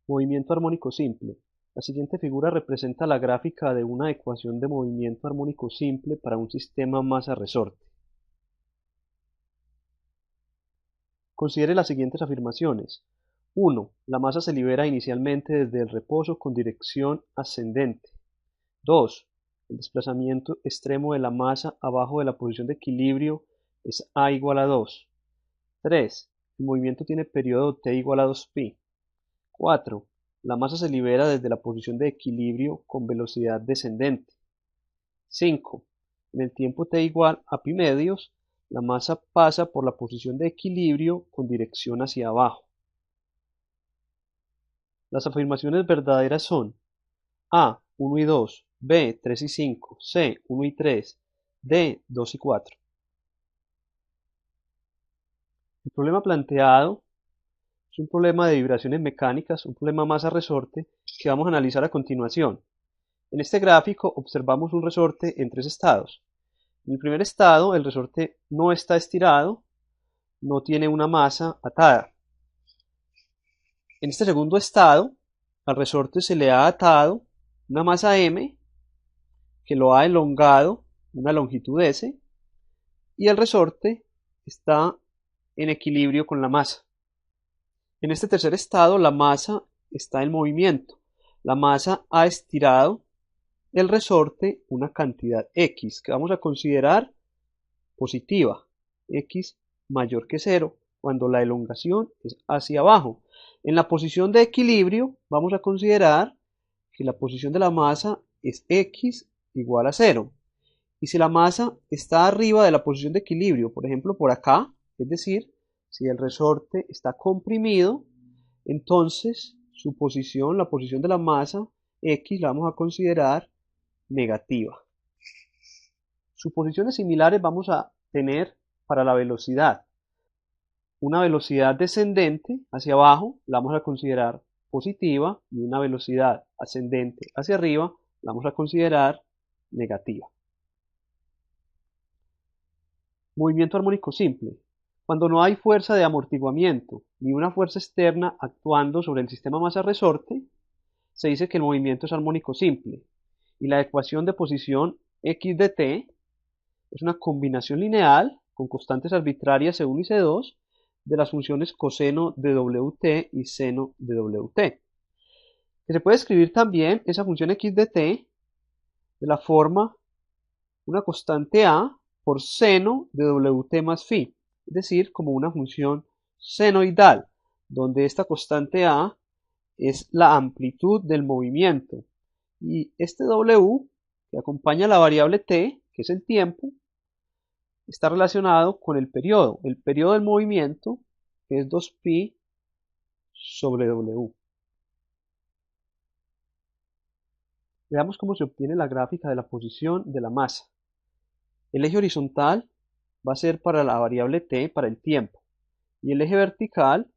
Movimiento armónico simple. La siguiente figura representa la gráfica de una ecuación de movimiento armónico simple para un sistema masa-resorte. Considere las siguientes afirmaciones. 1. La masa se libera inicialmente desde el reposo con dirección ascendente. 2. El desplazamiento extremo de la masa abajo de la posición de equilibrio es A igual a 2. 3. El movimiento tiene periodo t igual a 2pi. 4. La masa se libera desde la posición de equilibrio con velocidad descendente. 5. En el tiempo t igual a pi medios, la masa pasa por la posición de equilibrio con dirección hacia abajo. Las afirmaciones verdaderas son A, 1 y 2, B, 3 y 5, C, 1 y 3, D, 2 y 4. El problema planteado es un problema de vibraciones mecánicas, un problema masa-resorte que vamos a analizar a continuación. En este gráfico observamos un resorte en tres estados. En el primer estado, el resorte no está estirado, no tiene una masa atada. En este segundo estado, al resorte se le ha atado una masa m que lo ha elongado una longitud s y el resorte está en equilibrio con la masa. En este tercer estado, la masa está en movimiento. La masa ha estirado el resorte una cantidad x que vamos a considerar positiva, x mayor que 0, cuando la elongación es hacia abajo. En la posición de equilibrio vamos a considerar que la posición de la masa es x igual a 0. Y si la masa está arriba de la posición de equilibrio, por ejemplo por acá, es decir, si el resorte está comprimido, entonces su posición, la posición de la masa x, la vamos a considerar negativa. Suposiciones similares vamos a tener para la velocidad. Una velocidad descendente hacia abajo la vamos a considerar positiva y una velocidad ascendente hacia arriba la vamos a considerar negativa. Movimiento armónico simple. Cuando no hay fuerza de amortiguamiento ni una fuerza externa actuando sobre el sistema masa-resorte, se dice que el movimiento es armónico simple y la ecuación de posición x de t es una combinación lineal con constantes arbitrarias C1 y C2 de las funciones coseno de Wt y seno de Wt. Que se puede escribir también esa función x de t de la forma una constante a por seno de Wt más phi, es decir, como una función senoidal, donde esta constante a es la amplitud del movimiento y este W que acompaña la variable t, que es el tiempo, está relacionado con el periodo del movimiento, que es 2pi sobre W. Veamos cómo se obtiene la gráfica de la posición de la masa. El eje horizontal va a ser para la variable t, para el tiempo, y el eje vertical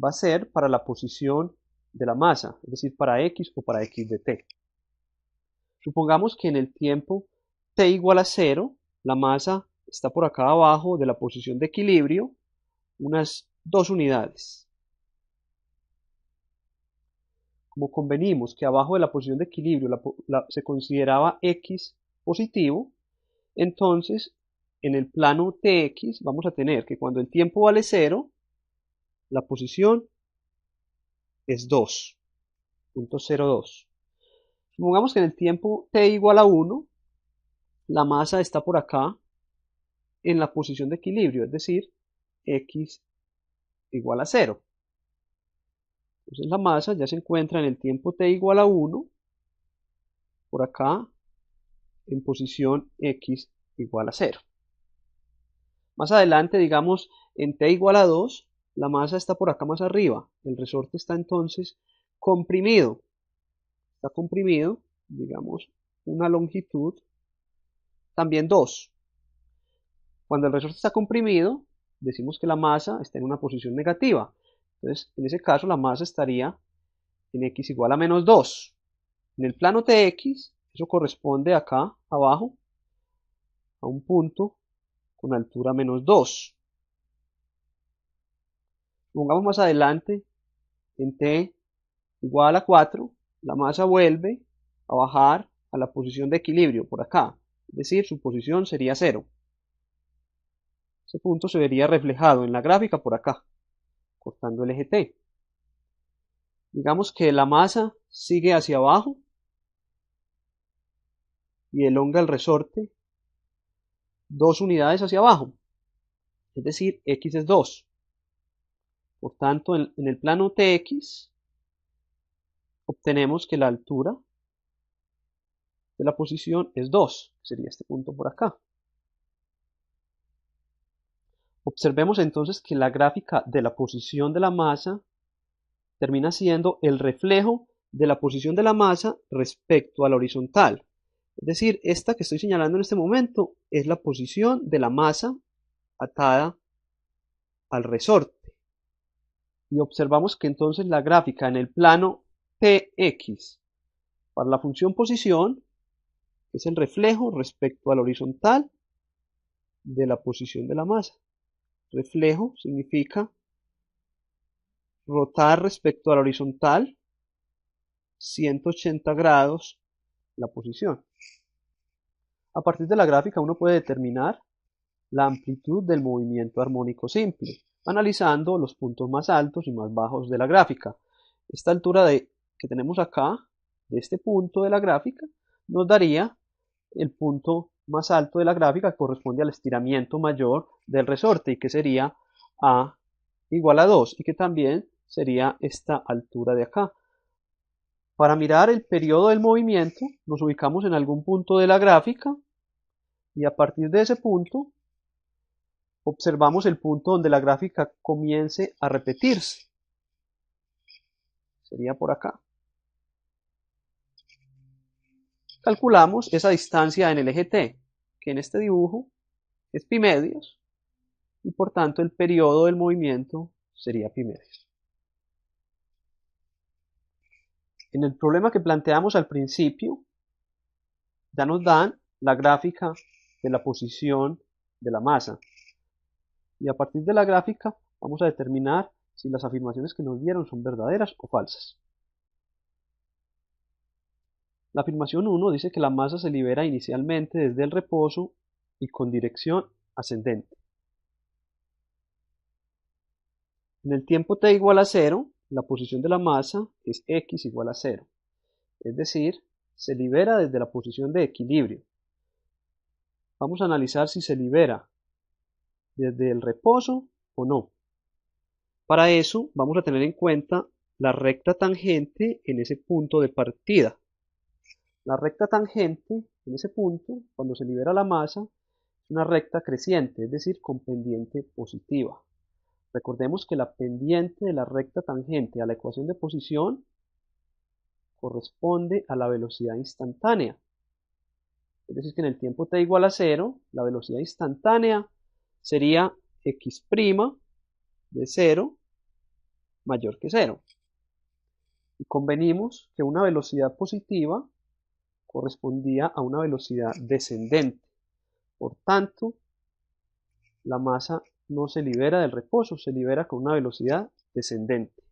va a ser para la posición de la masa, es decir, para x o para x de t. Supongamos que en el tiempo t igual a 0, la masa está por acá abajo de la posición de equilibrio, unas 2 unidades. Como convenimos que abajo de la posición de equilibrio se consideraba x positivo, entonces en el plano tx vamos a tener que cuando el tiempo vale 0, la posición es 2.02. Supongamos que en el tiempo t igual a 1, la masa está por acá en la posición de equilibrio, es decir, x igual a 0. Entonces la masa ya se encuentra en el tiempo t igual a 1, por acá, en posición x igual a 0. Más adelante, digamos, en t igual a 2, la masa está por acá más arriba. El resorte está entonces comprimido. Está comprimido, digamos, una longitud, también 2. Cuando el resorte está comprimido, decimos que la masa está en una posición negativa. Entonces, en ese caso, la masa estaría en x igual a menos 2. En el plano tx, eso corresponde acá abajo a un punto con altura menos 2. Pongamos más adelante en t igual a 4, la masa vuelve a bajar a la posición de equilibrio por acá, es decir, su posición sería 0. Ese punto se vería reflejado en la gráfica por acá, cortando el eje T. Digamos que la masa sigue hacia abajo y elonga el resorte 2 unidades hacia abajo, es decir, x es 2. Por tanto, en el plano Tx obtenemos que la altura de la posición es 2, que sería este punto por acá. Observemos entonces que la gráfica de la posición de la masa termina siendo el reflejo de la posición de la masa respecto a la horizontal. Es decir, esta que estoy señalando en este momento es la posición de la masa atada al resorte. Y observamos que entonces la gráfica en el plano Px para la función posición es el reflejo respecto a la horizontal de la posición de la masa. Reflejo significa rotar respecto a la horizontal 180 grados la posición. A partir de la gráfica uno puede determinar la amplitud del movimiento armónico simple, analizando los puntos más altos y más bajos de la gráfica. Esta altura que tenemos acá, de este punto de la gráfica, nos daría el punto más alto de la gráfica que corresponde al estiramiento mayor del resorte y que sería A igual a 2 y que también sería esta altura de acá. Para mirar el periodo del movimiento nos ubicamos en algún punto de la gráfica y a partir de ese punto observamos el punto donde la gráfica comience a repetirse. Sería por acá. Calculamos esa distancia en el eje T, que en este dibujo es pi medios, y por tanto el periodo del movimiento sería pi medios. En el problema que planteamos al principio, ya nos dan la gráfica de la posición de la masa. Y a partir de la gráfica vamos a determinar si las afirmaciones que nos dieron son verdaderas o falsas. La afirmación 1 dice que la masa se libera inicialmente desde el reposo y con dirección ascendente. En el tiempo t igual a 0, la posición de la masa es x igual a 0. Es decir, se libera desde la posición de equilibrio. Vamos a analizar si se libera desde el reposo o no. Para eso vamos a tener en cuenta la recta tangente en ese punto de partida. La recta tangente en ese punto, cuando se libera la masa, es una recta creciente, es decir, con pendiente positiva. Recordemos que la pendiente de la recta tangente a la ecuación de posición corresponde a la velocidad instantánea. Es decir, que en el tiempo t igual a 0, la velocidad instantánea sería x' de 0 mayor que 0. Y convenimos que una velocidad positiva correspondía a una velocidad descendente. Por tanto, la masa no se libera del reposo, se libera con una velocidad descendente.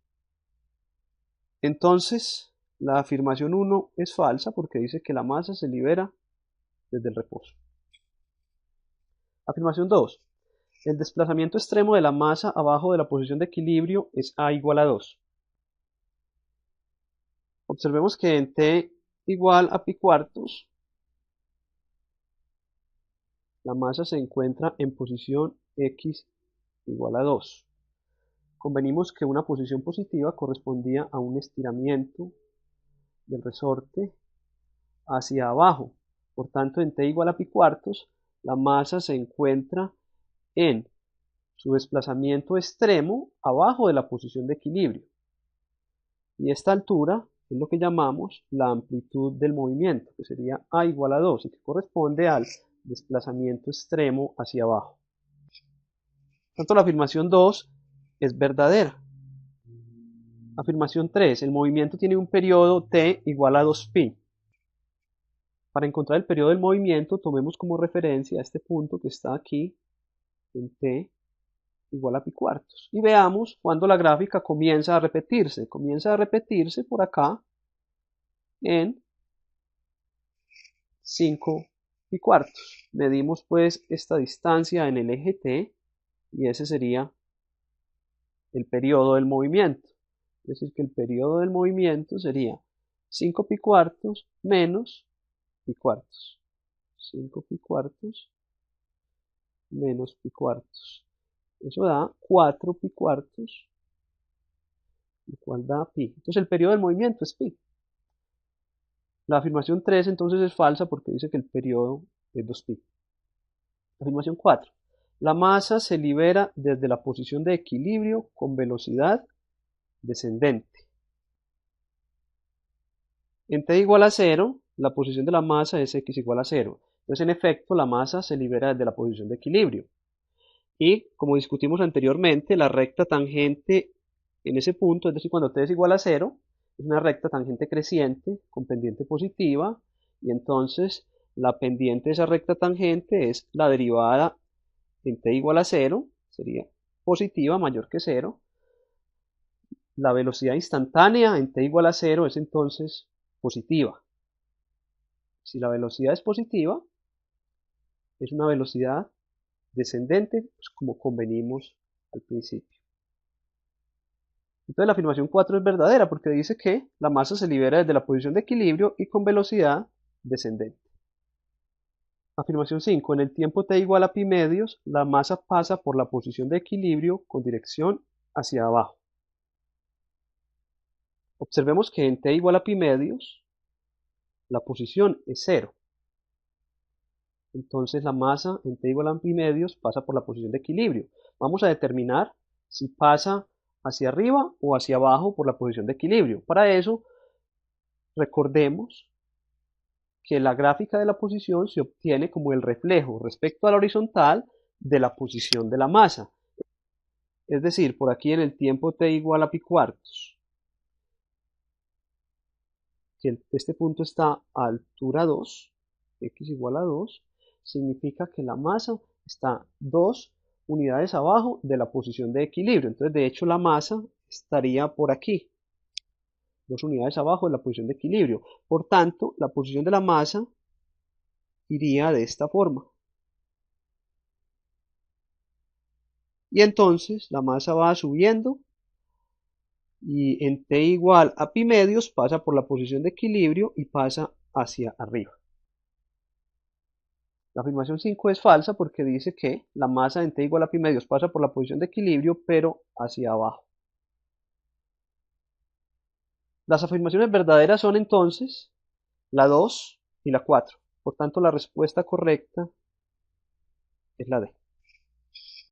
Entonces, la afirmación 1 es falsa porque dice que la masa se libera desde el reposo. Afirmación 2. El desplazamiento extremo de la masa abajo de la posición de equilibrio es A igual a 2. Observemos que en t igual a pi cuartos, la masa se encuentra en posición x igual a 2. Convenimos que una posición positiva correspondía a un estiramiento del resorte hacia abajo. Por tanto, en t igual a pi cuartos, la masa se encuentra en su desplazamiento extremo abajo de la posición de equilibrio. Y esta altura es lo que llamamos la amplitud del movimiento, que sería A igual a 2 y que corresponde al desplazamiento extremo hacia abajo. Tanto la afirmación 2 es verdadera. Afirmación 3. El movimiento tiene un periodo t igual a 2pi. Para encontrar el periodo del movimiento, tomemos como referencia este punto que está aquí en t igual a pi cuartos. Y veamos cuando la gráfica comienza a repetirse. Comienza a repetirse por acá en 5 pi cuartos. Medimos pues esta distancia en el eje T y ese sería el periodo del movimiento. Es decir, que el periodo del movimiento sería 5 pi cuartos menos pi cuartos. 5 pi cuartos menos pi cuartos. Eso da 4 pi cuartos, lo cual da pi. Entonces el periodo del movimiento es pi. La afirmación 3 entonces es falsa porque dice que el periodo es 2pi. Afirmación 4. La masa se libera desde la posición de equilibrio con velocidad descendente. En t igual a 0, la posición de la masa es x igual a 0. Entonces, en efecto, la masa se libera desde la posición de equilibrio. Y, como discutimos anteriormente, la recta tangente en ese punto, es decir, cuando t es igual a 0, es una recta tangente creciente con pendiente positiva, y entonces la pendiente de esa recta tangente es la derivada en t igual a 0, sería positiva, mayor que 0. La velocidad instantánea en t igual a 0 es entonces positiva. Si la velocidad es positiva, es una velocidad descendente, pues como convenimos al principio. Entonces la afirmación 4 es verdadera porque dice que la masa se libera desde la posición de equilibrio y con velocidad descendente. Afirmación 5. En el tiempo t igual a pi medios, la masa pasa por la posición de equilibrio con dirección hacia abajo. Observemos que en t igual a pi medios, la posición es 0. Entonces la masa en t igual a pi medios pasa por la posición de equilibrio. Vamos a determinar si pasa hacia arriba o hacia abajo por la posición de equilibrio. Para eso, recordemos que la gráfica de la posición se obtiene como el reflejo respecto a la horizontal de la posición de la masa. Es decir, por aquí en el tiempo t igual a pi cuartos, si este punto está a altura 2, x igual a 2, significa que la masa está 2 unidades abajo de la posición de equilibrio. Entonces, de hecho, la masa estaría por aquí, 2 unidades abajo de la posición de equilibrio. Por tanto, la posición de la masa iría de esta forma. Y entonces la masa va subiendo y en t igual a pi medios pasa por la posición de equilibrio y pasa hacia arriba. La afirmación 5 es falsa porque dice que la masa en t igual a pi medios pasa por la posición de equilibrio pero hacia abajo. Las afirmaciones verdaderas son entonces la 2 y la 4. Por tanto, la respuesta correcta es la D.